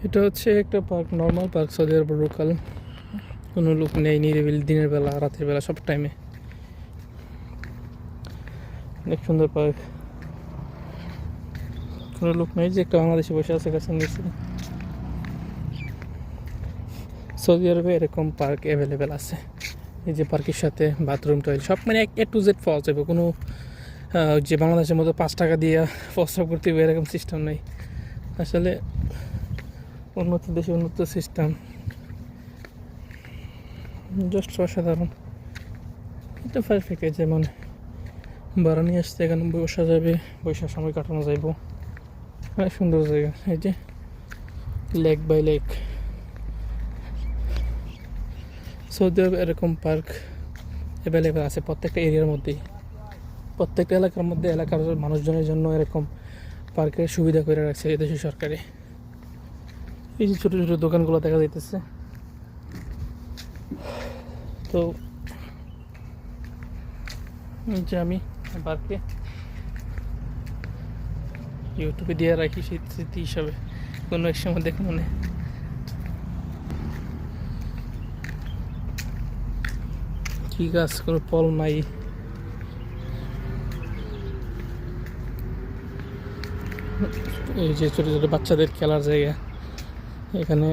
এটা হচ্ছে একটা পার্ক, নর্মাল পার্ক, সৌদি আরব লোকাল। কোনো লোক নেই, নিরিবিলি, দিনের বেলা রাতের বেলা সব টাইমে। অনেক সুন্দর পার্ক, কোনো লোক নেই। যে একটা বাংলাদেশে বসে আছে কাছে নিচে। সৌদি আরবে এরকম পার্ক অ্যাভেলেবেল আছে। এই যে পার্কের সাথে বাথরুম, টয়লেট সব, মানে A to Z পাওয়া যাবে। কোনো যে বাংলাদেশের মতো 5 টাকা দিয়ে প্রস্রাব করতে হবে এরকম সিস্টেম নেই। আসলে উন্নত দেশে উন্নত সিস্টেম, জাস্ট অসাধারণ। এটা পারফেক্ট। যেমন ভাড়া নিয়ে আসতে, এখানে বসা যাবে, বৈশাখ সময় কাটানো যাইব। অনেক সুন্দর জায়গা। এই যে লেক বাই লেক। সৌদি আরবে এরকম পার্ক অ্যাভেলেবেল আছে প্রত্যেকটা এরিয়ার মধ্যেই। প্রত্যেকটা এলাকার মধ্যে এলাকার মানুষজনের জন্য এরকম পার্কের সুবিধা করে রাখছে এদেশের সরকারে। এই যে ছোটো ছোটো দোকানগুলো দেখা যাইতেছে। তো যে আমি পার্কে ইউটিউবে দিয়ে রাখি স্মৃতি হিসাবে, কোনো এক সময় দেখে মনে। কি গাছ, কোনো ফল নাই। এই যে ছোটো ছোটো বাচ্চাদের খেলার জায়গা, এখানে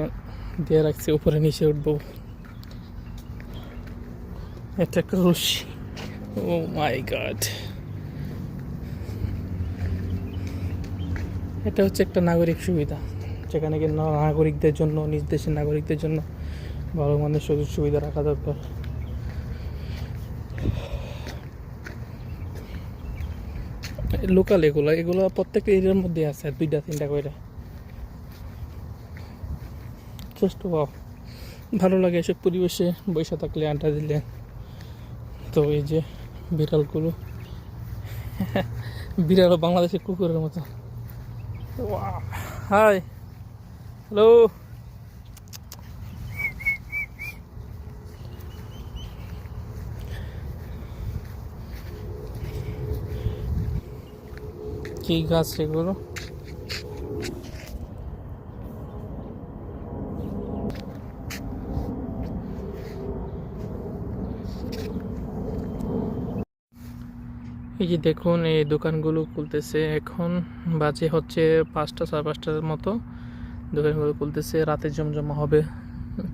দিয়ে রাখছে, উপরে নিচে উঠবো। এটা একটা রশি। ও মাই গড। এটা হচ্ছে একটা নাগরিক সুবিধা, যেখানে কি নাগরিকদের জন্য, নিজ দেশের নাগরিকদের জন্য ভালো মানের সুযোগ সুবিধা রাখা দরকার। লোকাল এগুলো প্রত্যেকটা এরিয়ার মধ্যে আছে, 2-3টা করে। জাস্ট ওয়াও, ভালো লাগে এসব পরিবেশে বসে থাকলে, আড্ডা দিলে। তো এই যে বিড়ালগুলো, বিড়ালও বাংলাদেশের কুকুরের মতো। Hi, hello. কি গাছ এগুলো? এই যে দেখুন, এই দোকানগুলো খুলতেছে। এখন বাজে হচ্ছে 5টা, 5:30টার মতো। দোকানগুলো খুলতেছে, রাতে জমজমা হবে,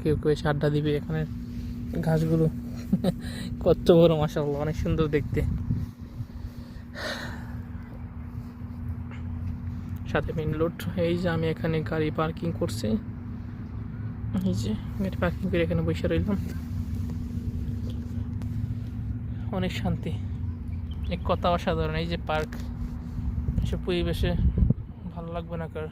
কেউ কেউ এসে আড্ডা দিবে এখানে। ঘাসগুলো কত বড়, মাশাআল্লাহ, অনেক সুন্দর দেখতে। সাথে মেইন রোড। এই যে আমি এখানে গাড়ি পার্কিং করছি, এই যে গাড়ি পার্কিং করে এখানে বসে রইলাম। অনেক শান্তি, এক কথা অসাধারণ। এই যে পার্ক, এসব পরিবেশে ভালো লাগবে না কার?